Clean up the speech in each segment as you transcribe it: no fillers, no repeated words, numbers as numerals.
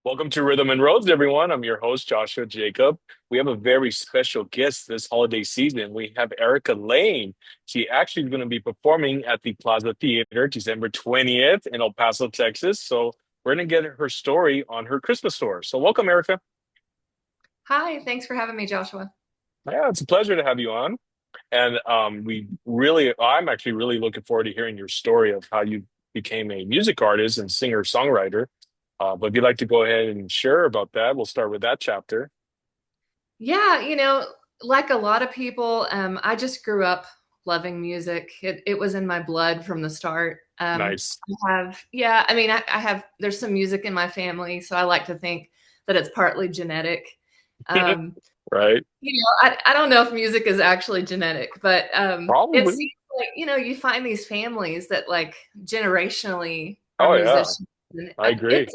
Welcome to Rhythm and Roads, everyone. I'm your host, Joshua Jacob. We have a very special guest this holiday season. We have Erica Lane. She actually is going to be performing at the Plaza Theater December 20th in El Paso, Texas. So we're going to get her story on her Christmas tour. So welcome, Erica. Hi, thanks for having me, Joshua. Yeah, it's a pleasure to have you on. And I'm actually really looking forward to hearing your story of how you became a music artist and singer-songwriter. But if you'd like to go ahead and share about that, we'll start with that chapter. Yeah, like a lot of people, I just grew up loving music. It was in my blood from the start. Nice. I have, there's some music in my family, so I like to think that it's partly genetic. Um, Right? I don't know if music is actually genetic, but it Probably. seems like, you find these families that like generationally are Oh yeah, musicians. And I agree.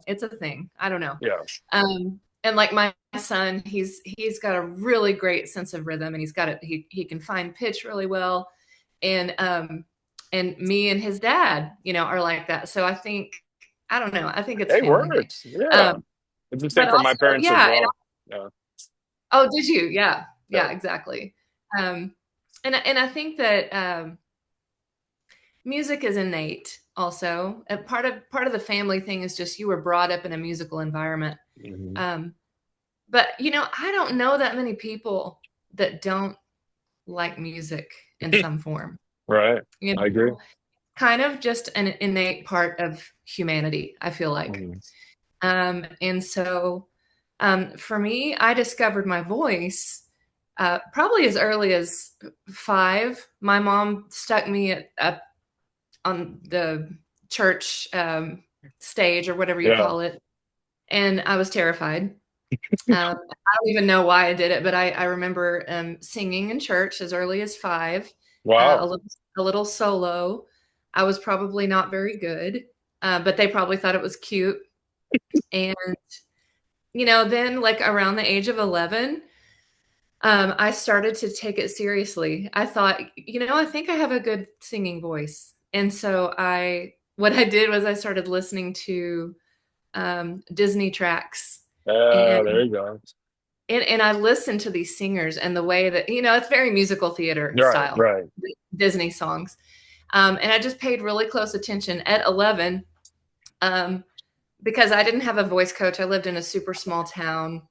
it's a thing. I don't know. Yeah. And like my son, he's got a really great sense of rhythm, and he's got it. He can find pitch really well, and me and his dad, are like that. So I don't know. I think it's a It family thing. works. Yeah. Um, It's the same but for my also, parents as yeah. well. Yeah. Oh, did you? Yeah, Yeah. yeah, exactly. Um, and I think that music is innate. Also, part of the family thing is just you were brought up in a musical environment. Mhm. Um, But, I don't know that many people that don't like music in some form. Right. You I agree. know, kind of just an innate part of humanity, I feel like. Mhm. And so for me, I discovered my voice probably as early as 5. My mom stuck me up on the church stage or whatever you Yeah. call it, and I was terrified. I don't even know why I did it, but I remember singing in church as early as 5, Wow. a little solo. I was probably not very good, but they probably thought it was cute. And, then like around the age of 11, I started to take it seriously. I thought, I think I have a good singing voice. And so what I did was I started listening to Disney tracks. Yeah, And there you go. and I listened to these singers and the way that, it's very musical theater Right, style, right. Disney songs. And I just paid really close attention at 11, um, because I didn't have a voice coach. I lived in a super small town.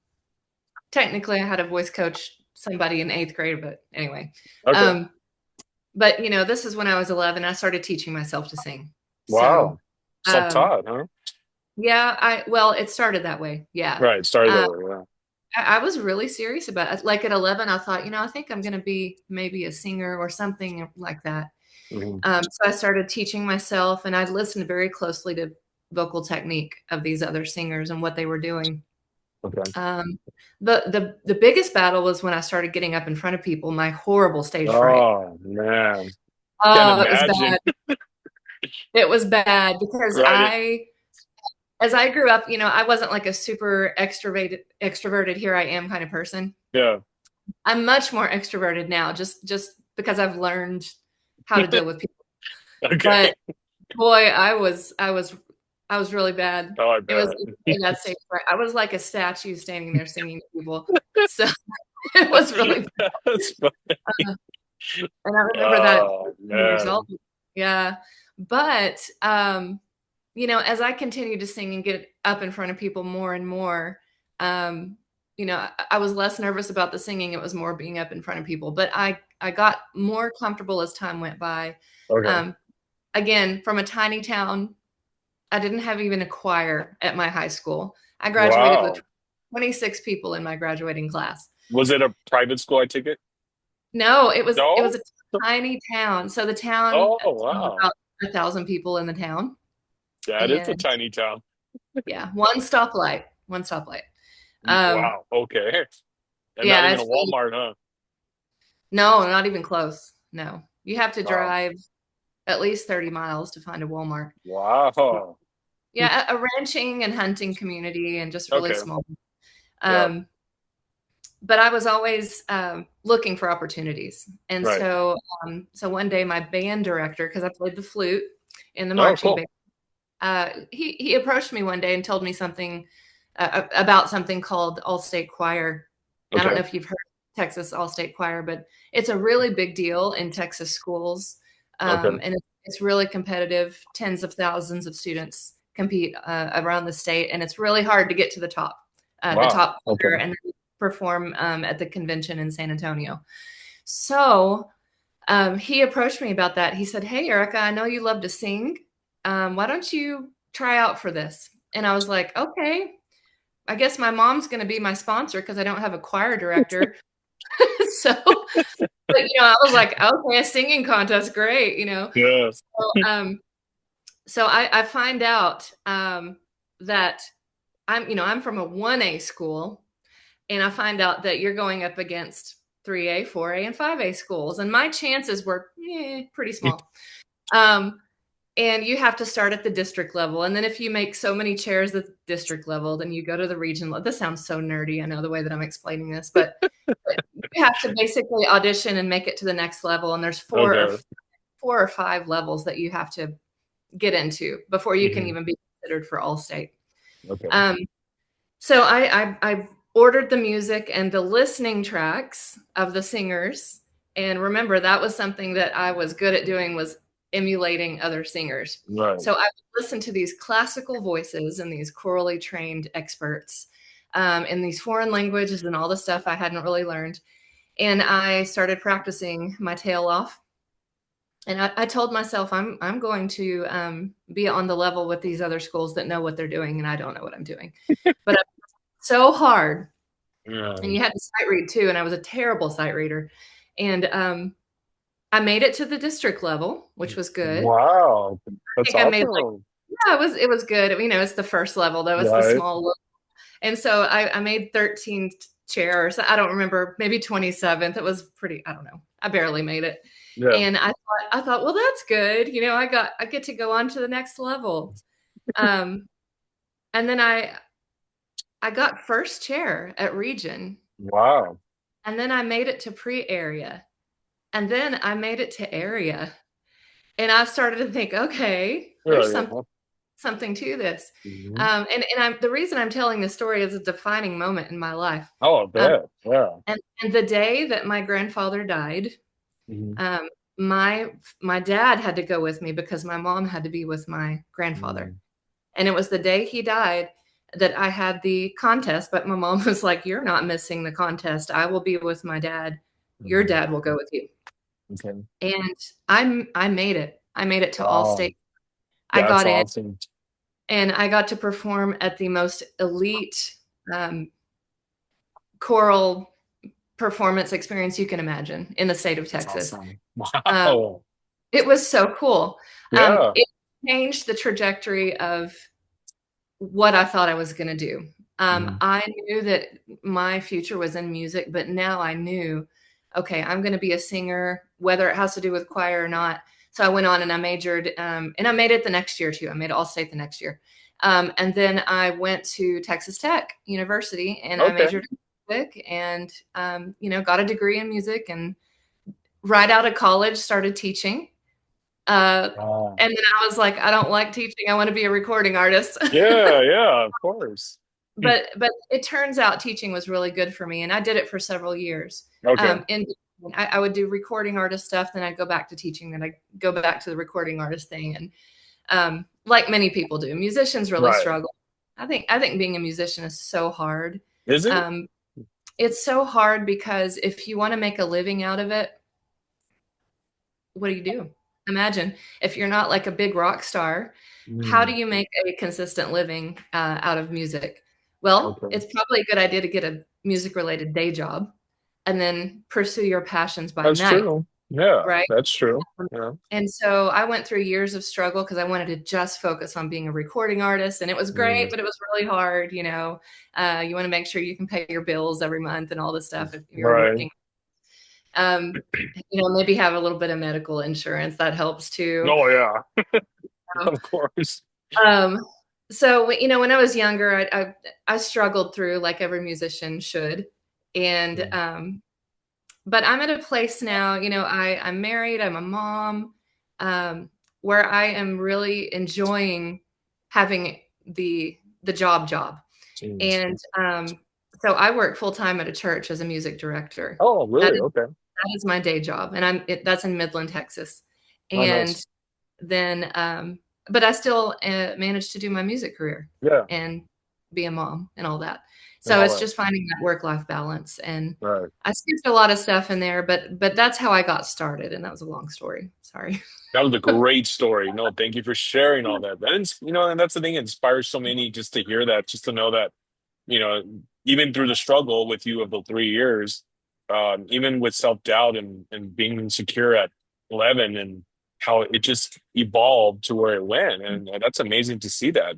Technically, I had a voice coach, somebody in 8th grade, but anyway. Okay. Um, but, this is when I was 11. I started teaching myself to sing. So, Wow. um, Self-taught, huh? yeah, well, it started that way. Yeah. Right. Started Uh, that way. Yeah. I was really serious about it. Like at 11, I thought, I think I'm going to be maybe a singer or something like that. Mhm. So I started teaching myself, and I listened very closely to vocal technique of these other singers and what they were doing. Okay. Um, the biggest battle was when I started getting up in front of people. My horrible stage fright. Oh man. Can't Oh, it was imagine. bad. It was bad because Right. as I grew up, I wasn't like a super extroverted, here I am kind of person. Yeah. I'm much more extroverted now, just because I've learned how to deal with people. Okay. But boy, I was really bad. Oh, I It was bet. really bad stage fright. I was like a statue standing there singing to people. So it was really bad. That's fun. And I remember that Oh years old. man. Yeah. But as I continued to sing and get up in front of people more and more, um, I was less nervous about the singing. It was more being up in front of people. But I got more comfortable as time went by. Okay. Um, Again, from a tiny town, I didn't have even a choir at my high school. I graduated with Wow. 26 people in my graduating class. Was it a private school I took it? No, it was No? a tiny town. So the town, Oh wow. about 1,000 people in the town, That is a and tiny town. yeah, one stoplight. Um, Wow. Okay. And not yeah, even a it's really, Walmart, huh? no, not even close. No, you have to Wow. drive at least 30 miles to find a Walmart. Wow. Yeah, a ranching and hunting community, and just really Okay. small. Yeah. Um, but I was always looking for opportunities, and Right. so one day my band director, because I played the flute in the Oh, marching cool. band. he approached me one day and told me something about something called All-State Choir. I don't Okay. know if you've heard of Texas All-State Choir, but it's a really big deal in Texas schools, Okay. and it's really competitive. Tens of thousands of students compete around the state, and it's really hard to get to the Wow. top Okay. choir, and then perform at the convention in San Antonio. So he approached me about that. He said, "Hey, Erica, I know you love to sing. Why don't you try out for this?" And I was like, "Okay, I guess my mom's going to be my sponsor because I don't have a choir director." So, but I was like, "Okay, a singing contest, great." Yeah. So, I find out that I'm from a 1A school, and I find out that you're going up against 3A, 4A, and 5A schools, and my chances were pretty small. Um, and you have to start at the district level, and then if you make so many chairs at the district level, then you go to the region level. This sounds so nerdy, I know, the way that I'm explaining this, but you have to basically audition and make it to the next level, and there's Okay. 4 or 5 levels that you have to get into before you can Hmm. even be considered for all state. Okay. Um, so I ordered the music and the listening tracks of the singers. And remember, that was something that I was good at doing, was emulating other singers. Right. So I would listen to these classical voices and these chorally trained experts in these foreign languages and all the stuff I hadn't really learned. And I started practicing my tail off. And I told myself I'm going to be on the level with these other schools that know what they're doing, and I don't know what I'm doing. But so hard. And Yeah. you had to sight read too, and I was a terrible sight reader. And I made it to the district level, which was good. Wow. I That's think I made like, awesome. yeah, it was good. It's the first level though. It's the Right. small level. And so I made 13 chairs. I don't remember, maybe 27th. It was pretty, I don't know. I barely made it. Yeah. And I thought, well, that's good. I get to go on to the next level. Um, and then I got first chair at region, Wow. and then I made it to pre-area, and then I made it to area. And I started to think, okay, Yeah. there's Yeah. something to this. Hmm. The reason I'm telling this story is a defining moment in my life. Oh, I Um, bet. Yeah. and the day that my grandfather died, Hmm. um, my dad had to go with me because my mom had to be with my grandfather. Hmm. And it was the day he died that I had the contest, but my mom was like, "You're not missing the contest. I will be with my dad. Your Hmm. dad will go with you." Okay. And I made it. I made it to all Wow. state. I That's got in, awesome. and I got to perform at the most elite um, choral performance experience you can imagine in the state of That's Texas. awesome. Um, Wow. it was so cool. Yeah. It changed the trajectory of what I thought I was going to do. Hmm. I knew that my future was in music, but now I knew, okay, I'm going to be a singer, whether it has to do with choir or not. So I went on and I majored, and I made it the next year too. I made all state the next year. And then I went to Texas Tech University and I Okay. majored in music and, got a degree in music, and right out of college started teaching. Uh, Wow. and then I was like, I don't like teaching. I want to be a recording artist. Yeah. Yeah. Of course. Hmm. But it turns out teaching was really good for me, and I did it for several years. Okay. And I would do recording artist stuff, then I'd go back to teaching, then I'd go back to the recording artist thing. And like many people do, musicians really Right. struggle. I think being a musician is so hard. Is it? Um, it's so hard because if you want to make a living out of it, what do you do? Imagine if you're not like a big rock star, how do Mm. you make a consistent living out of music? Well, Okay. it's probably a good idea to get a music related day job and then pursue your passions by That's night, true. Yeah. right? That's true. Yeah. And so I went through years of struggle because I wanted to just focus on being a recording artist. And it was Mm. great, but it was really hard. You want to make sure you can pay your bills every month and all this stuff if you're Right. working. Um, maybe have a little bit of medical insurance that helps too. Oh, yeah. Um, Of course. um, so when I was younger, I struggled through like every musician should, and Mm. but I'm at a place now. I'm married. I'm a mom, where I am really enjoying having the job. Jeez. And so I work full time at a church as a music director. Oh, That really? is Okay. that is my day job, and that's in Midland, Texas. Oh, And nice. then, but I still managed to do my music career Yeah, and be a mom and all that. and So all it's that. just finding that work life balance. And Right. I skipped a lot of stuff in there, but that's how I got started, and that was a long story. Sorry. That was a great story. No, thank you for sharing all that. And that's the thing, it inspires so many just to hear that, just to know that, you know, even through the struggle with you of the 3 years, even with self-doubt and being insecure at 11 and how it just evolved to where it went. And that's amazing to see that.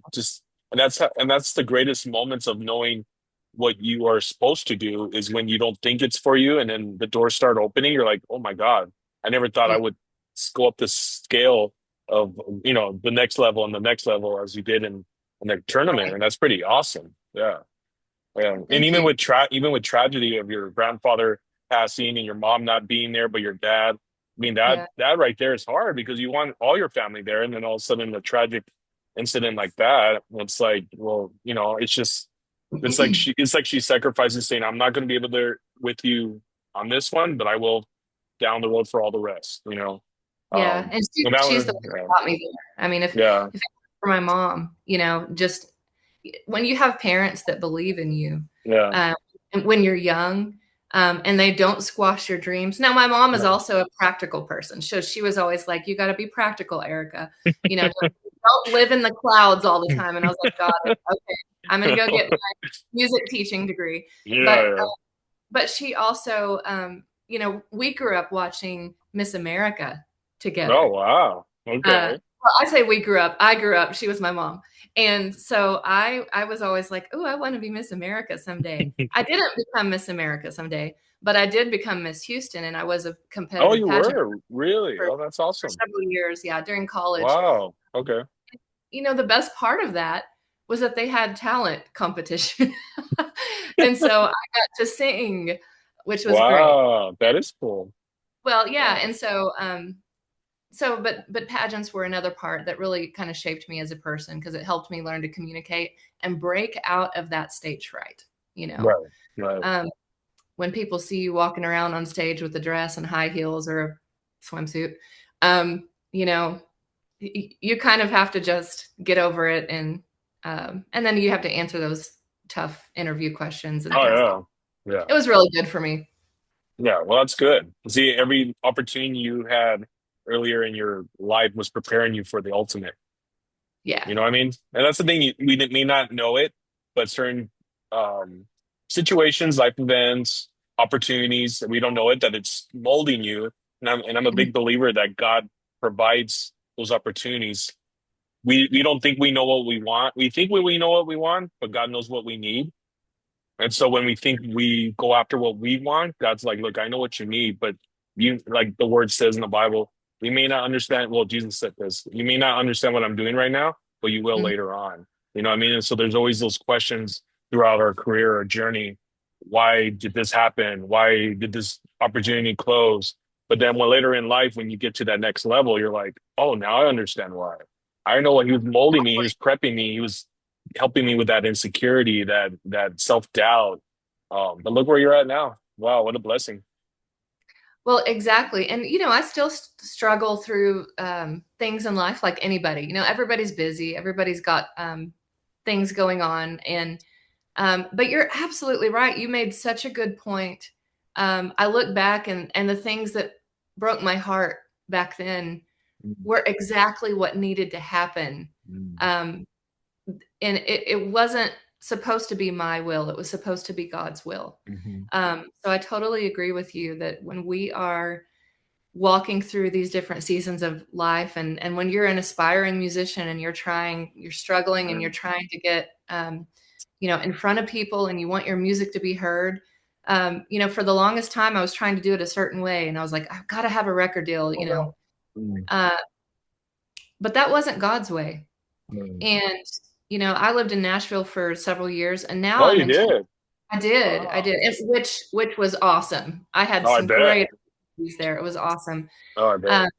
And that's the greatest moments of knowing what you are supposed to do is when you don't think it's for you and then the doors start opening, you're like, oh my God, I never thought I Yeah. would go up this scale of, the next level and the next level as you did in the tournament. Right. And that's pretty awesome. Yeah. Yeah. And Thank you. even with tragedy of your grandfather passing and your mom not being there, but your dad, I mean Yeah. that right there is hard because you want all your family there, and then all of a sudden a tragic incident like that, it's like, well, it's like she sacrifices saying, I'm not going to be able to with you on this one, but I will down the road for all the rest, Yeah, and and that she's the one, one that got me there. I mean, yeah, if it weren't for my mom, just when you have parents that believe in you, yeah, um, and when you're young, and they don't squash your dreams. Now, my mom is yeah, also a practical person, so she was always like, "You gotta be practical, Erica. Don't live in the clouds all the time." And I was like, "God, okay, I'm gonna go get my music teaching degree." yeah, But yeah. she also, we grew up watching Miss America Oh, together. wow. Uh, Okay. well, I say we grew up. I grew up. She was my mom, and so I was always like, "Oh, I want to be Miss America someday." I didn't become Miss America someday, but I did become Miss Houston, and I was a Oh, competitive you pageant were really? for Oh, that's awesome. several years. Yeah, during college. Wow. Okay. The best part of that was that they had talent competition, and so I got to sing, which was great. Wow. That is cool. Well, yeah, Wow. and but pageants were another part that really kind of shaped me as a person because it helped me learn to communicate and break out of that stage fright. You know, Right. Right. um, when people see you walking around on stage with a dress and high heels or a swimsuit, um, you know, you kind of have to just get over it, and then you have to answer those tough interview questions and things. Oh, yeah. Yeah. It was really good for me. Yeah. Well, that's good. See, every opportunity you had earlier in your life was preparing you for the ultimate. Yeah. You know what I mean? And that's the thing. We may not know it, but certain um, situations, life events, opportunities that we don't know it, that it's molding you. And I'm a Mhm. big believer that God provides those opportunities. We don't think we know what we want. We think we know what we want, but God knows what we need. And so when we think we go after what we want, God's like, look, I know what you need, but you, like the word says in the Bible, we may not understand. Well, Jesus said this, you may not understand what I'm doing right now, but you will Mhm. later on. You know what I mean? And so there's always those questions throughout our career or journey. Why did this happen? Why did this opportunity close? But then when later in life, when you get to that next level, you're like, oh, now I understand why. I know what he was molding me. He was prepping me. He was helping me with that insecurity, that self doubt. But look where you're at now. Wow, what a blessing. Well, exactly. And, I still struggle through things in life like anybody. Everybody's busy, everybody's got things going on. But you're absolutely right. You made such a good point. I look back and the things that broke my heart back then Mm, were exactly what needed to happen. mm, Um, and it wasn't supposed to be my will, it was supposed to be God's will. mhm, So I totally agree with you that when we are walking through these different seasons of life, and when you're an aspiring musician and you're struggling and you're trying to get in front of people and you want your music to be heard. For the longest time I was trying to do it a certain way and I was like, I've got to have a record deal. mm, uh, but that wasn't God's way. mm. And I lived in Nashville for several years, and now Oh, I'm you in Tennessee. did? I Wow. did, which was awesome. I had Oh, I some bet. great opportunities there. It was awesome. Oh, I Uh, bet.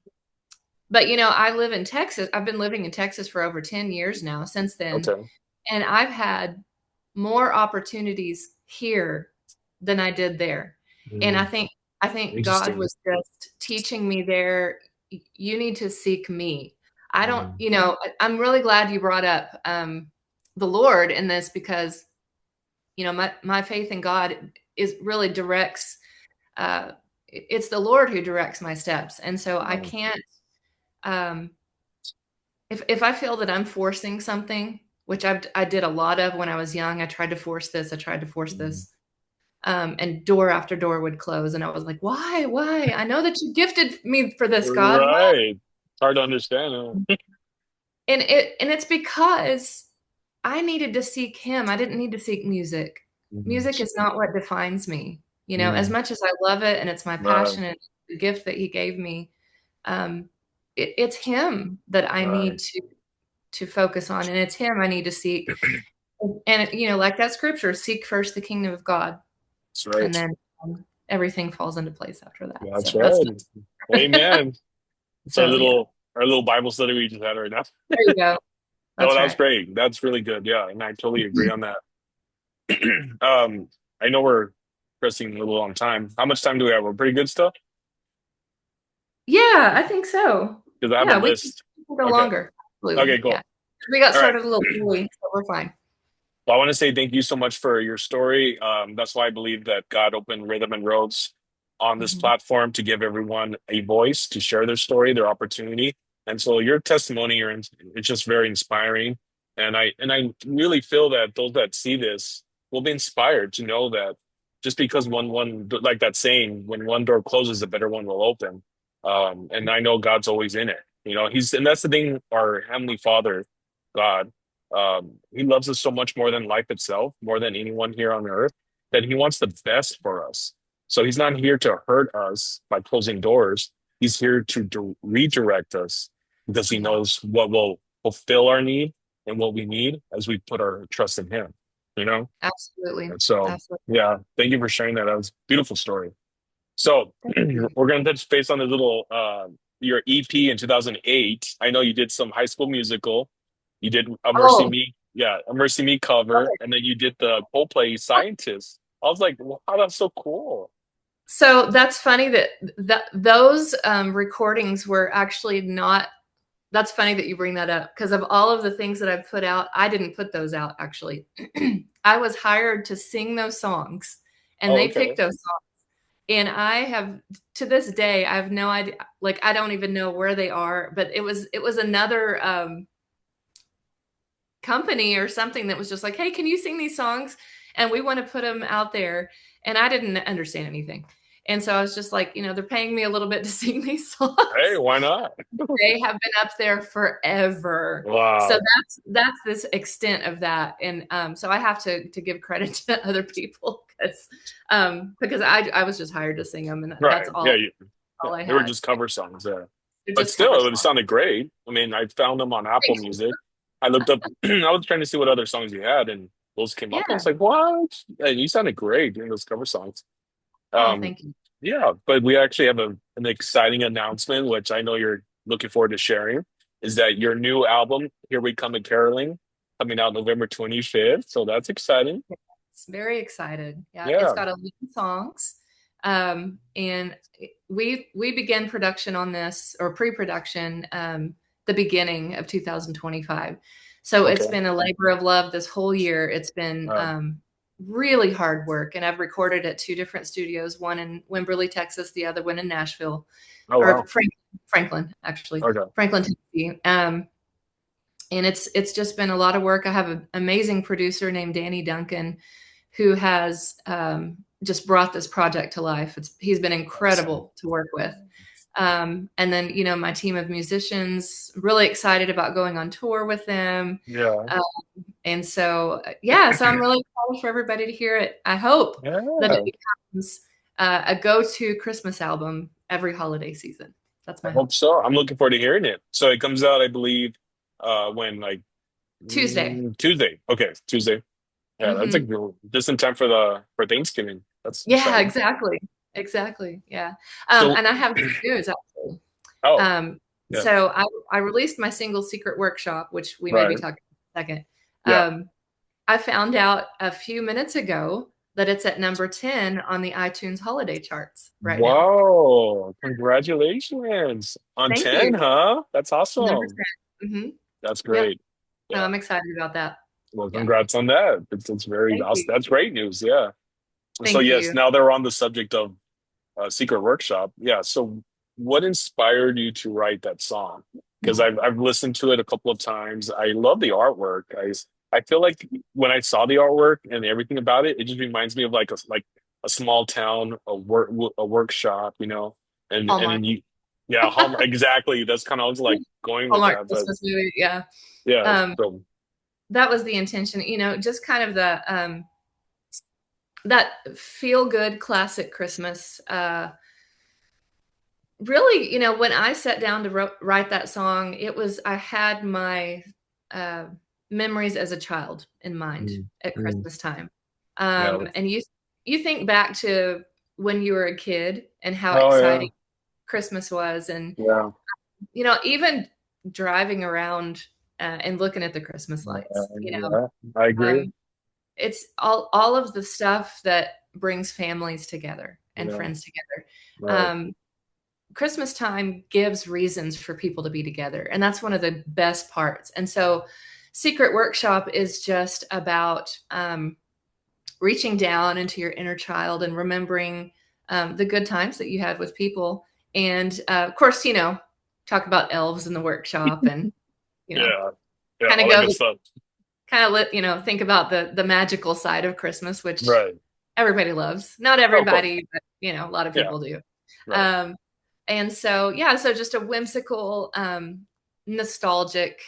But I live in Texas. I've been living in Texas for over 10 years now since then. Okay. And I've had more opportunities here than I did there. And I Mm, think I think God interesting. was just teaching me there, you need to seek me. I don't, Mm, I'm really glad you brought up the Lord in this because, my faith in God is really directs uh it's the Lord who directs my steps. And so I wow. can't um if I feel that I'm forcing something, which I did a lot of when I was young. I tried to force this, I tried to force Mm. this. And door after door would close. And I was like, why? Why? I know that you gifted me for this, God. Why? Right. It's hard to understand. Huh? And it's because I needed to seek him. I didn't need to seek music. Mm, Music is not what defines me. As mm, much as I love it and it's my right. passion and the gift that he gave me, um, it's him that I Right. need to focus on, and it's him I need to seek. And like that scripture, seek first the kingdom of God, That's and right. then everything falls into place after that. That's So that's right. Amen. It's so yeah. our little Bible study we just had right now. There you go. No, That's that was right. great. That's really good. Yeah, and I totally agree on that. Um, I know we're pressing a little on time. How much time do we have? We're pretty good stuff Yeah, I think so. because I have a Yeah, we list. can go Okay. longer. Absolutely. Okay, Yeah. cool. We got All right. started a little early, so we're fine. Well, I want to say thank you so much for your story. That's why I believe that God opened Rhythm and Roads on this Mhm. platform to give everyone a voice to share their story, their opportunity. And so your testimony, it's just very inspiring. And I really feel that those that see this will be inspired to know that just because one like that saying, when one door closes, a better one will open. And I know God's always in it. And that's the thing, our Heavenly Father, God. He loves us so much more than life itself, more than anyone here on earth, that he wants the best for us. So he's not here to hurt us by closing doors. He's here to redirect us because he Yeah, knows what will fulfill our need and what we need as we put our trust in him, you know? absolutely. And so, Absolutely. yeah, thank you for sharing that. That was a beautiful story. So Thank you. we're going to touch base on the little your EP in 2008. I know you did some High School Musical. You did a Mercy Oh, Me, yeah, a Mercy Me cover, and then you did the Coldplay Scientist. I was like, wow, that's so cool. so that's funny that those recordings were actually not. That's funny that you bring that up because of all of the things that I've put out, I didn't put those out actually. I was hired to sing those songs, and Oh, they okay. picked those songs. And I have, to this day, I have no idea. Like, I don't even know where they are. But it was another company or something that was just like, "Hey, can you sing these songs? And we want to put them out there." And I didn't understand anything. And so I was just like, they're paying me a little bit to sing these Hey, songs. why not? They have been up there forever. So Wow. that's this extent of that. And so I have to give credit to other people because I was just hired to sing them, and that's Right. Yeah, all yeah. I They were had. just cover songs. Yeah. They're But just cover still, it songs. sounded great. I mean, I found them on Apple Thanks. Music. I looked up, I was trying to see what other songs you had, and those came up. I Yeah. was like, what? And you sounded great doing those cover songs. Oh, Um, thank you. yeah, but we actually have an exciting announcement, which I know you're looking forward to sharing, is that your new album, Here We Come a Caroling, coming out November 25th. So that's exciting. It's very excited. Yeah, it's Yeah. got 11 songs. And we began production on this, or pre-production, the beginning of 2025. So it's Okay. been a labor of love this whole year. It's been Uh, really hard work, and I've recorded at two different studios, one in Wimberley, Texas, the other one in Nashville, oh, or wow. Franklin, actually, Okay. Franklin, Tennessee. And it's just been a lot of work. I have an amazing producer named Danny Duncan, who has just brought this project to life. He's been Awesome. incredible to work with. And then, my team of musicians, really excited about going on tour with them. Yeah. Um, and so, yeah, so I'm really excited for everybody to hear it. I hope that it Yeah. becomes a go-to Christmas album every holiday season. That's I my hope hope. so. I'm looking forward to hearing it. So it comes out, I believe, when like Tuesday. Tuesday. Okay, Tuesday. Yeah, that's Hmm. just in time for Thanksgiving. That's Yeah, exciting. exactly. Exactly. Yeah. So, And I have good news actually. oh, Um, Yeah. So I released my single Secret Workshop, which we may be Right. talking about in a second. Yeah. I found out a few minutes ago that it's at number 10 on the iTunes holiday charts right now. Wow. Congratulations. On Thank 10, you. huh? That's Number awesome. 10. That's Yep. great. So Yeah. I'm excited about that. Well, Yeah. congrats on that. It's very Thank awesome. you. That's great news. Yeah. So Thank yes, you. now they're on the subject of Secret Workshop. Yeah. So what inspired you to write that song? Because I've listened to it a couple of times. I love the artwork. I feel like when I saw the artwork and everything about it, it just reminds me of like a small town, a workshop, and Hallmark. then yeah, Hallmark, exactly. That's kind of I was like going with Hallmark that, but Christmas movie. Yeah. yeah. Um, So that was the intention, just kind of that feel good classic Christmas. Really, when I sat down to write that song, I had my uh, memories as a child in mind mm, at mm, Christmas time. yeah. And you think back to when you were a kid and how Oh exciting yeah. Christmas was, and Yeah. even driving around and looking at the Christmas lights. Yeah. I agree. Um, it's all of the stuff that brings families together and Yeah. friends together. Right. Um, Christmas time gives reasons for people to be together, and that's one of the best parts. And so, Secret Workshop is just about reaching down into your inner child and remembering the good times that you had with people. And of course, talk about elves in the workshop, and you know, Yeah. Yeah. kind of All that go good stuff. kind of let think about the magical side of Christmas, which Right. everybody loves. Not Oh, of course. everybody, but a lot of Yeah. people do. Right. Um, and so yeah, so just a whimsical, nostalgic,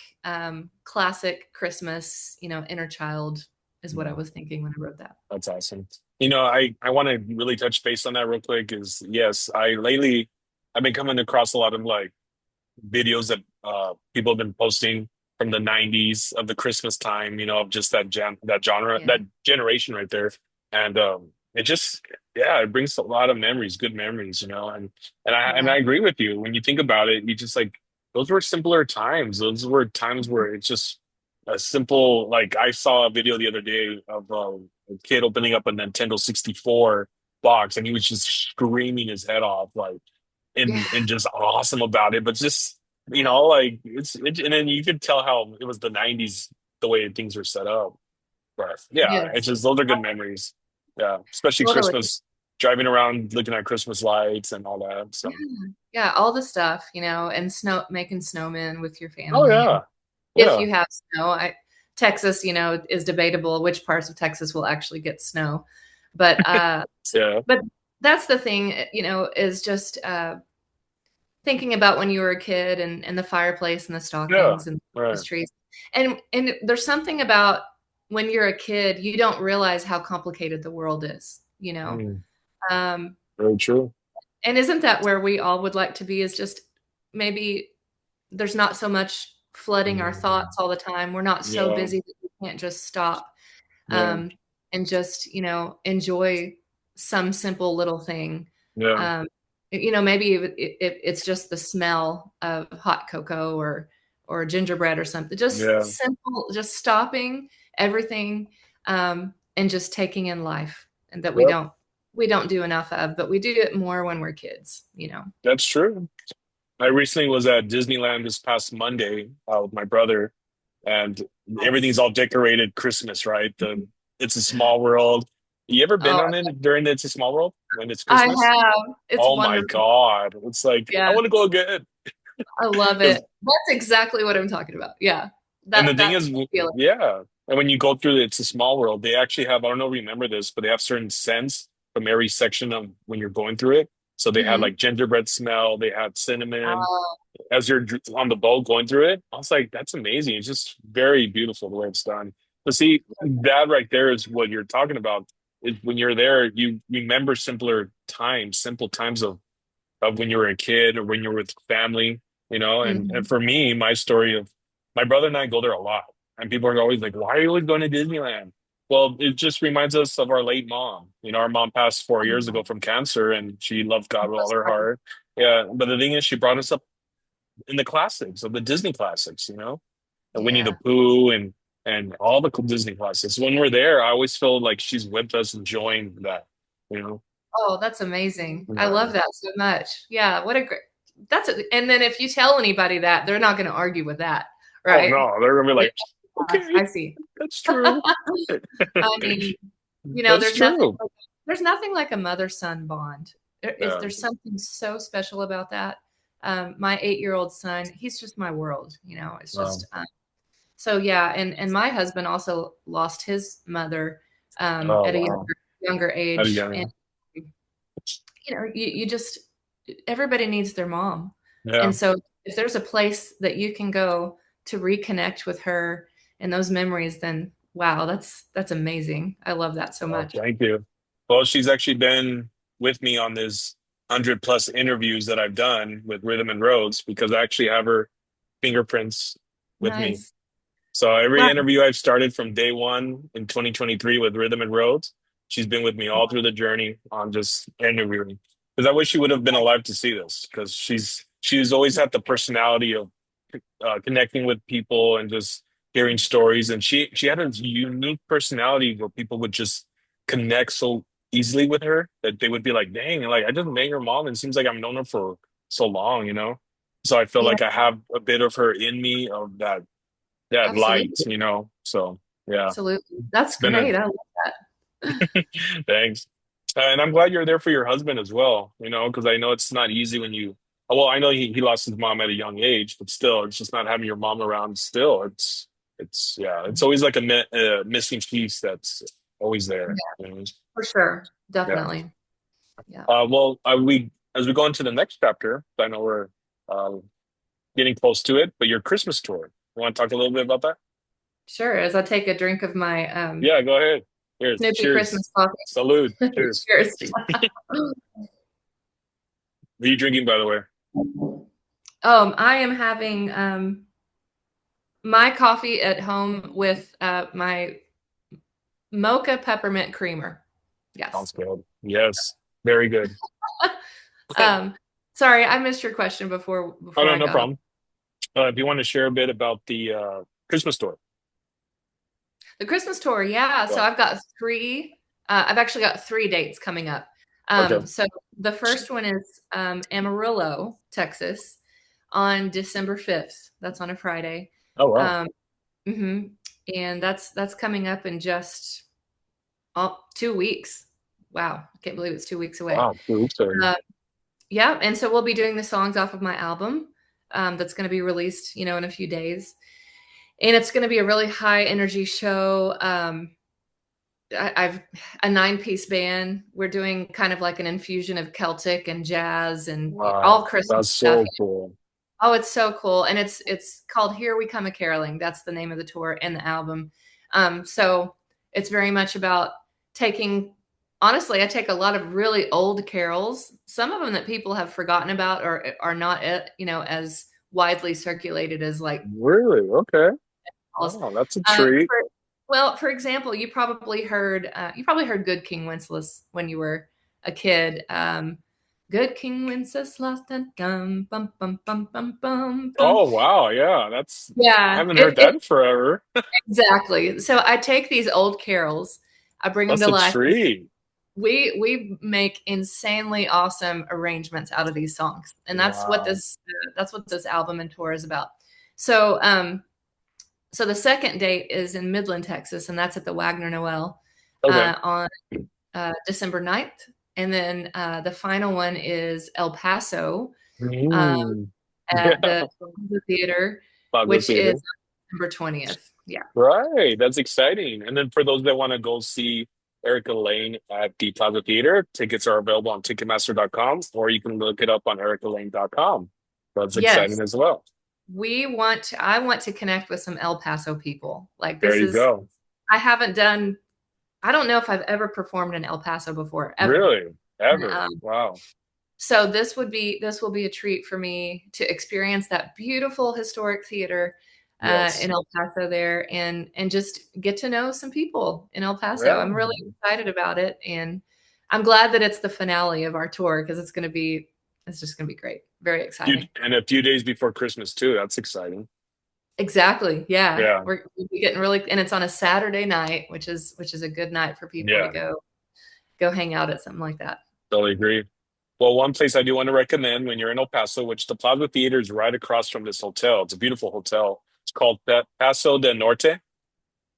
classic Christmas, inner child is what I was thinking when I wrote that. That's awesome. I want to really touch base on that real quick is yes, I've been coming across a lot of like videos that people have been posting from the 90s of the Christmas time, of just that genre, Yeah, that generation right there. And it just yeah, it brings a lot of memories, good memories, and I yeah, agree with you. When you think about it, you just like those were simpler times. Those were times where it's just a simple like I saw a video the other day of a kid opening up a Nintendo 64 box and he was just screaming his head off like yeah, and just awesome about it. But just like and then you could tell how it was the '90s the way things were set up. But yeah, it's yes, just those are good memories. Yeah, especially totally. Christmas, driving around looking at Christmas lights and all that. Yeah, So, yeah, all the stuff, and making snowmen with your oh family, and yeah, if yeah, you have snow, Texas, is debatable which parts of Texas will actually get snow, but yeah, but that's the thing, is just thinking about when you were a kid and the fireplace and the yeah, stockings and right. Christmas trees, and there's something about when you're a kid, you don't realize how complicated the world is. Mm, Um, very true. and isn't that where we all would like to be? Is just maybe there's not so much flooding our Mm, thoughts all the time. We're not so yeah, busy that we can't just stop yeah, um, and just enjoy some simple little thing. yeah, Um, maybe if it's just the smell of hot cocoa or gingerbread or something. Just yeah. simple, just stopping everything and just taking in life, and that we Yep, don't we don't do enough of, but we do it more when we're kids. that's true. I recently was at Disneyland this past Monday with my brother, and everything's Yes. all decorated Christmas, right? The It's a Small World. You ever been Oh, on it during the It's a Small World when it's I Christmas? have. It's Oh my wonderful. God. It's like I Yeah, want to go again. I love it. 'Cause- That's exactly what I'm talking about. Yeah. and the That thing that's is, the feeling. yeah. And when you go through It's a Small World, they actually have, I don't know, if you remember this, but they have certain scents from every section of when you're going through it. So they had Mhm. like gingerbread smell, they had cinnamon, Oh, as you're on the boat going through it. I was like, that's amazing. It's just very beautiful the way it's done. But see, that right there is what you're talking about. Is when you're there, you remember simple times of when you were a kid or when you were with family, and mhm. for me, my story of my brother and I go there a lot. And people are always like, why are you always going to Disneyland? Well, it just reminds us of our late mom. Our mom passed 4 years ago Oh, from cancer and she loved I'm God with so all her sorry. heart. Yeah. But the thing is, she brought us up in the classics of the Disney classics, you know, and Winnie the Yeah. Pooh and all the Disney classics. When we're there, I always feel like she's with us, enjoying that, you know. Oh, that's amazing. I Yeah. love that so much. Yeah, what a great and then if you tell anybody that, they're not gonna argue with that, Oh right? no, they're gonna be Yeah, like, okay, I see. that's true. I mean, That's true. there's nothing like a mother-son bond. Yeah. There's something so special about that. My 8-year-old son, he's just my world, it's Um, just, so yeah, and my husband also lost his mother, oh at a wow. younger How do age, and, you? you just everybody needs their mom, Yeah. and so if there's a place that you can go to reconnect with her and those memories, then wow, that's amazing. I love that so Oh, much. thank you. Well, she's actually been with me on this 100+ interviews that I've done with Rhythm and Rhodes because I actually have her fingerprints with me. Nice. So every Wow. interview I've started from day one in 2023 with Rhythm and Rhodes, she's been with me all through the journey on just interviewing. Because I wish she would have been alive to see this because she's always had the personality of connecting with people and just hearing stories. And she had a unique personality where people would just connect so easily with her that they would be like, "Dang, like I just met your mom, and it seems like I've known her for so long, you know." So I feel Yeah, like I have a bit of her in me of that light, absolutely, you know. So yeah, absolutely. That's it's been a great. I love that. thanks. And I'm glad you're there for your husband as well, you know, because I know it's not easy when you, well, I know he lost his mom at a young age, but still, it's just not having your mom around still. Yeah, it's always like a missing piece that's always there. Yeah, You know? for sure. Yeah. Definitely. Yeah. Well, as we go into the next chapter, I know we're uh, getting close to it, but your Christmas tour, you want to talk a little bit about that? Sure. As I take a drink of my Yeah, go ahead. Cheers. Snoopy Cheers. Christmas coffee. Salute. Cheers. Cheers. What are you drinking, by the way? I am having my coffee at home with my mocha peppermint creamer. Yes. Sounds good. Yes. Very good. um, sorry, I missed your question Oh, before no, I no got up. problem. If you want to share a bit about the Christmas store. The Christmas tour, yeah. So Well, I've got three. I've actually got 3 dates coming up. okay. So the first one is Amarillo, Texas, on December 5th. That's on a Friday. Oh, wow. Um, mhm. And that's coming up in just 2 weeks. Wow, I can't believe it's 2 weeks away. Wow. Oops, sorry. Uh, yeah, and so we'll be doing the songs off of my album that's going to be released, in a few days, and it's going to be a really high energy show. I've a 9-piece band. We're doing kind of like an infusion of Celtic and jazz and all Wow. Christmas That's stuff. so cool. Oh, it's so cool, and it's called "Here We Come a Caroling." That's the name of the tour and the album. So it's very much about taking. Honestly, I take a lot of really old carols, some of them that people have forgotten about or are not, as widely circulated as like Really? Okay. carols. Oh, that's a treat. Well, for example, you probably heard "Good King Wenceslas" when you were a kid. Good King Wenceslas, dun, dum, bum, bum, bum, bum, bum, bum. Oh, wow. Yeah. I Yeah, haven't heard that in forever. exactly. So I take these old carols, I bring them That's to a life. treat. We make insanely awesome arrangements out of these songs, and Wow. that's what this album and tour is about. So so the second date is in Midland, Texas, and that's at the Wagner Noel Okay. on December 9th. And then the final one is El Paso um, Mm. at the Plaza Theater, Plaza which is Theater. December 20th. Yeah. Right. That's exciting. And then for those that want to go see Erica Lane at the Plaza Theater, tickets are available on Ticketmaster.com, or you can look it up on ericalane.com. That's exciting Yes. as well. I want to connect with some El Paso people. Like There you go. I haven't done, I don't know if I've ever performed in El Paso before, ever. Really? Ever? Um, Wow. So this will be a treat for me to experience that beautiful historic theater Yes. in El Paso there, and just get to know some people in El Paso. Yeah. I'm really excited about it, and I'm glad that it's the finale of our tour because it's going to be It's just going to be great. Very Few, exciting. and a few days before Christmas too. That's exciting. Exactly. Yeah. Yeah, We'll be getting really, and it's on a Saturday night, which is a good night for people to yeah, go hang out at something like that. totally agree. Well, one place I do want to recommend when you're in El Paso, which the Plaza Theater is right across from this hotel. It's a beautiful hotel. It's called Paso del Norte. Oh,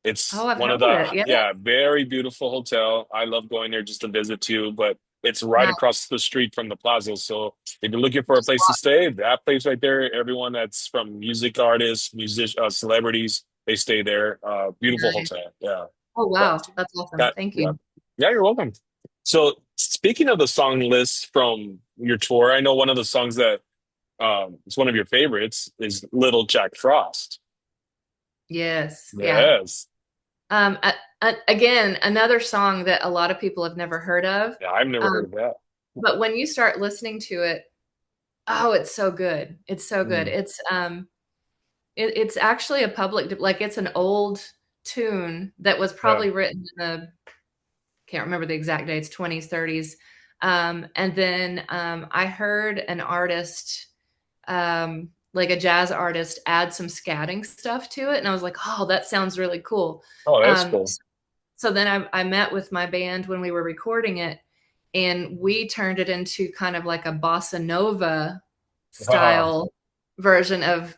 It's I've one heard of of it. the, Yeah. yeah, very beautiful hotel. I love going there just to visit too, but it's right Nice. across the street from the plaza. So if you're looking for a place to stay, that place right there, everyone that's from music artists, celebrities, they stay there. Beautiful Nice. hotel. Yeah. Oh, But wow. That's awesome. that, Thank yeah. you. Yeah, you're welcome. So speaking of the song list from your tour, I know one of the songs that is one of your favorites is Little Jack Frost. Yes. Yeah. Yes. Again, another song that a lot of people have never heard of. Yeah, I've never heard Um, of that. but when you start listening to it, oh, it's so good. It's so good. Mm, It's actually a public, like it's an old tune that was yeah. probably written in the, can't remember the exact dates, 20s, 30s. And then I heard an artist, like a jazz artist, add some scatting stuff to it. And I was like, oh, that sounds really cool. Oh, that's Um, cool. so then I met with my band when we were recording it, and we turned it into kind of like a bossa nova Wow, style version of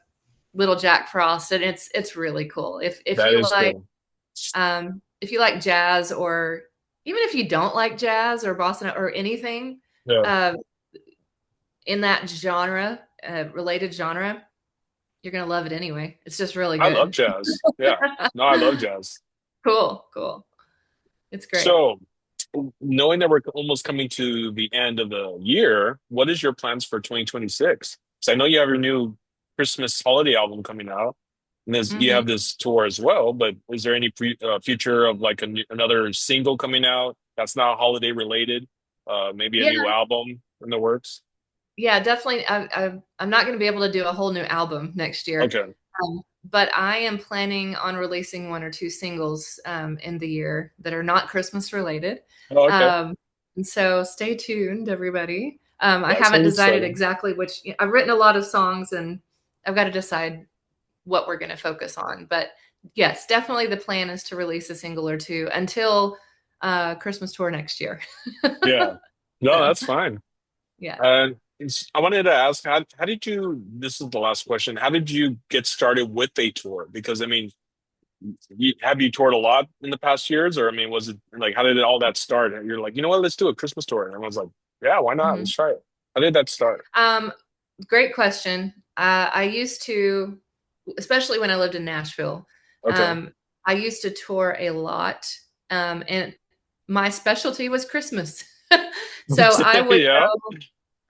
Little Jack Frost, and it's really cool. that is cool. If you like jazz, or even if you don't like jazz or bossa nova or anything Yeah, uh, in that genre, related genre, you're gonna love it anyway. It's just really I love good. jazz. Yeah, no, I love jazz. Cool, cool. It's great. So, knowing that we're almost coming to the end of the year, what is your plans for 2026? So I know you have your new Christmas holiday album coming out, and you Hmm. have this tour as well. But is there any future of like another single coming out that's not holiday related? Maybe a Yeah, new album in the works? yeah, definitely. I'm not going to be able to do a whole new album next year, Okay. but I am planning on releasing one or two singles in the year that are not Christmas related. Oh, okay. Um, and so stay tuned, everybody. I That haven't sounds decided exciting. exactly which. I've written a lot of songs, and I've got to decide what we're going to focus on. But yes, definitely the plan is to release a single or two until Christmas tour next year. Yeah. No, So that's fine. yeah. I wanted to ask, how did you, this is the last question, how did you get started with a tour? Because, I mean, have you toured a lot in the past years? Or, I mean, was it like, how did all that start? And you're like, you know what, let's do a Christmas tour. And everyone's like, yeah, why not? Let's Mhm. try it. How did that start? Um, Great question. I used to, especially when I lived in Nashville, Okay. um, I used to tour a lot, and my specialty was Christmas. So Yeah. I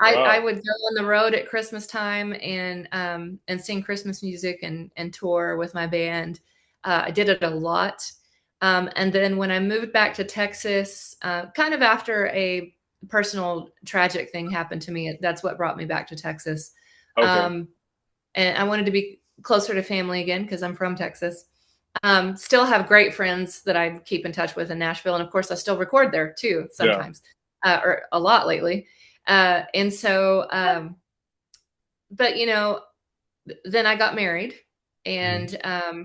Wow. would go on the road at Christmas time and sing Christmas music and tour with my band. I did it a lot. And then when I moved back to Texas, kind of after a personal tragic thing happened to me, that's what brought me back to Texas. Okay. Um, and I wanted to be closer to family again because I'm from Texas. Still have great friends that I keep in touch with in Nashville, and of course, I still record there too Yeah. sometimes, or a lot lately. And so, but then I got married, Mhm. and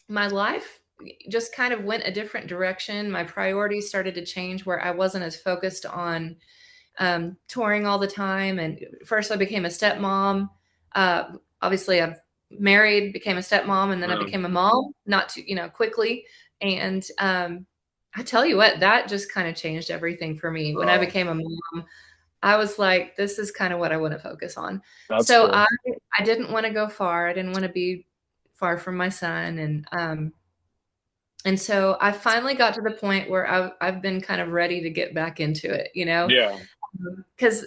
my life just kind of went a different direction. My priorities started to change where I wasn't as focused on touring all the time. And first, I became a stepmom. Obviously, I've married, became a stepmom, and then I Yeah. became a mom, not too, quickly. And I tell you what, that just kind of changed everything for me. When I Oh, became a mom, I was like, this is kind of what I want to focus on. that's So cool. I didn't want to go far. I didn't want to be far from my son, and so I finally got to the point where I've been kind of ready to get back into it, Yeah. because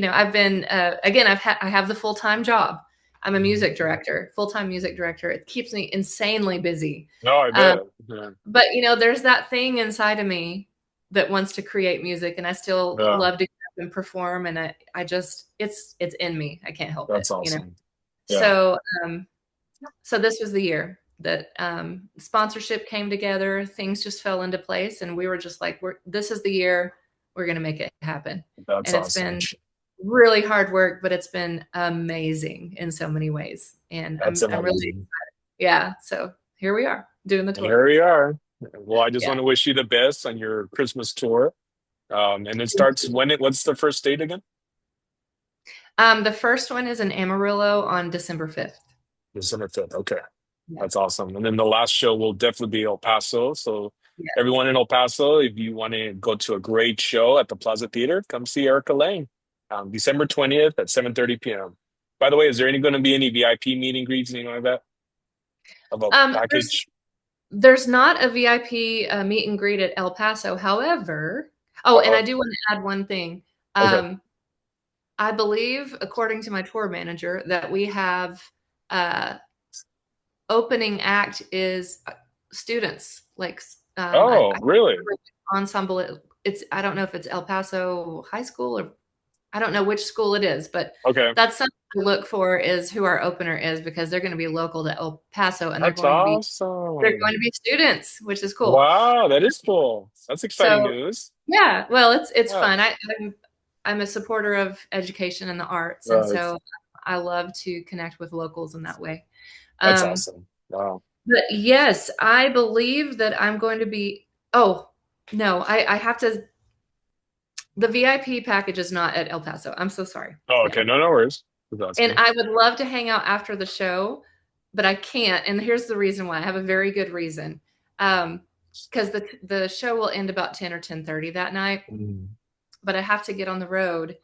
I've been again I have the full time job. I'm a Mhm. music director, full time music director. It keeps me insanely busy. No, I Um, bet. Yeah. but there's that thing inside of me that wants to create music, and I still Yeah. love to get up and perform. And I just it's in me. I can't help it. That's awesome. Yeah. So so this was the year that sponsorship came together. Things just fell into place, and we were just like, this is the year we're going to make it happen. That's And it's awesome. been really hard work, but it's been amazing in so many ways. And That's I'm really, amazing. yeah. So here we are doing the And tour. here we are. Well, I just Yeah. want to wish you the best on your Christmas tour. And it starts what's the first date again? The first one is in Amarillo on December 5th. December 5th. Okay. Yeah. That's awesome. And then the last show will definitely be El Paso. So Yes. everyone in El Paso, if you want to go to a great show at the Plaza Theater, come see Erica Lane. December 20th at 7:30 p.m. By the way, is there going to be any VIP meet and greets, anything like that of a Um, there's package? there's not a VIP meet and greet at El Paso. However, oh, and Uh-huh. I do want to add one thing. Okay. Um, I believe, according to my tour manager, that we have uh, opening act is students. Like Oh, I really? ensemble. It's I don't know if it's El Paso High School or I don't know which school it is, but Okay. that's something to look for is who our opener is because they're going to be local to El Paso and That's they're going awesome. to be students, which is cool. Wow, that is cool. That's exciting So news. yeah, well, it's Yeah. fun. I'm a supporter of education and the arts, and Right. so I love to connect with locals in that way. That's Um, awesome. Wow. but yes, I believe that I'm going to be. Oh no, I have to. The VIP package is not at El Paso. I'm so sorry. Oh, okay. No, No, no worries. That's and asking. I would love to hang out after the show, but I can't. And here's the reason why. I have a very good reason. Because the show will end about 10 or 10:30 that night, Mm. but I have to get on the road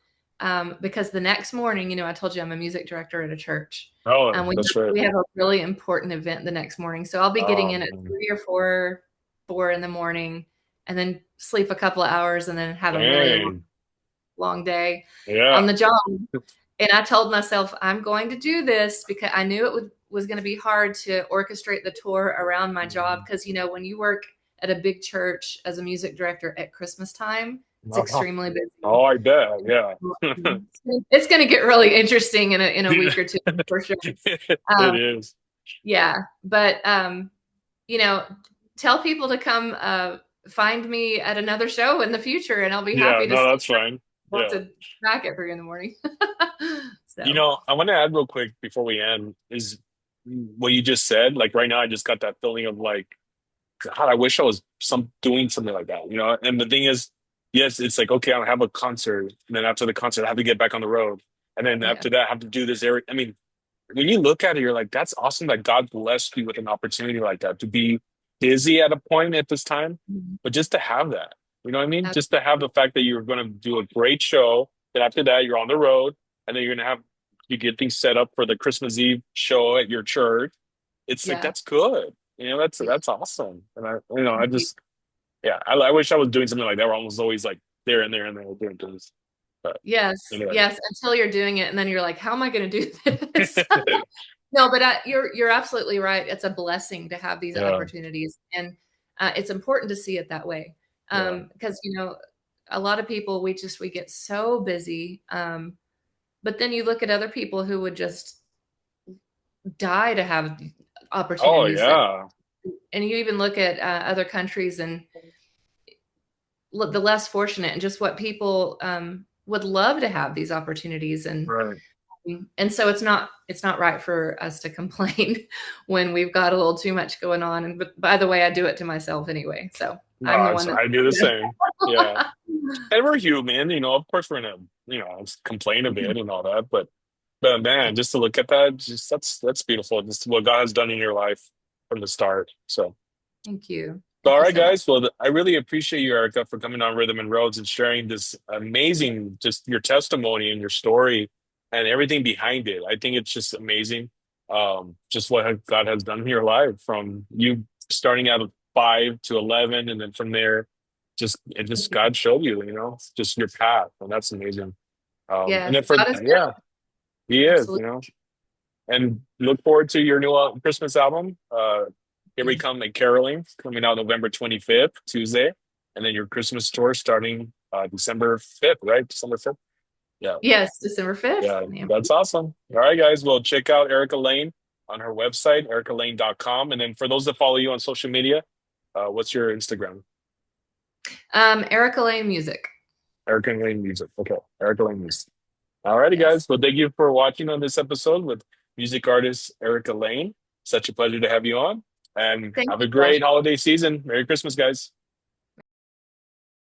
because the next morning, I told you I'm a music director at a church. Oh, We that's right. we have a really important event the next morning, so I'll be getting in at Man. 3 or 4 in the morning, and then sleep a couple of hours, and then have a really Dang. long day on Yeah. the job. And I told myself I'm going to do this because I knew was going to be hard to orchestrate the tour around my job Mm. because when you work at a big church as a music director at Christmas time, it's Uh-huh. extremely busy. Oh, I bet. Yeah. It's going to get really interesting in a week or two for sure. It Um, is. yeah, but you know, tell people to come find me at another show in the future, and I'll be Yeah, happy to no, see that's fine. want Yeah. to back it for you in the morning. So I want to add real quick before we end is what you just said. Like right now, I just got that feeling of like, God, I wish I was doing something like that, And the thing is, yes, it's like, okay, I have a concert, and then after the concert, I have to get back on the road, and then yeah, after that, I have to do this area. I mean, when you look at it, you're like, that's awesome that God blessed you with an opportunity like that to be busy at a point at this time, mhm. but just to have that, you know what I mean? Ab- Just to have the fact that you're going to do a great show, then after that, you're on the road, and then you get things set up for the Christmas Eve show at your church. It's like yeah. that's good. That's awesome. And I just yeah, I wish I was doing something like that where I was always like there and there and there doing things. But Yes, anyway, yes. Until you're doing it, and then you're like, "How am I going to do this?" No, but you're absolutely right. It's a blessing to have these yeah, opportunities, and it's important to see it that way. yeah. Because a lot of people we get so busy, but then you look at other people who would just die to have Oh opportunities that, yeah, and you even look at other countries and the less fortunate, and just what people would love to have these opportunities, right. and so it's not right for us to complain when we've got a little too much going on. And but by the way, I do it to myself anyway. So I'm No, the one that's I do the same. Yeah, and we're human, Of course, we're gonna, complain a bit and all that, but man, just to look at that, just that's beautiful. Just what God has done in your life from the start. So. Thank you. All Thank you right, so much. guys. Well, I really appreciate you, Erica, for coming on Rhythm and Roads and sharing this amazing, just your testimony and your story and everything behind it. I think it's just amazing, just what God has done in your life from you starting out at 5 to 11, and then from there, Thank you. God showed you, just your path, and that's amazing. And Yes, then for God is yeah, good. He is, Absolutely. and look forward to your new Christmas album. Here we Yeah. come, like caroling, coming out November 25th, Tuesday, and then your Christmas tour starting December 5th, right? December 5th. Yeah, Yes, December 5th. yeah, Yeah. that's awesome. All right, guys. Well, check out Erica Lane on her website, ericalane.com. And then for those that follow you on social media, what's your Instagram? Erica Lane Music. Erica Lane Music. Okay, Erica Lane Music. Alrighty, Yes. guys. Well, thank you for watching on this episode with music artist Erica Lane. Such a pleasure to have you on. And Thank have a you, Josh. great holiday season. Merry Christmas, guys.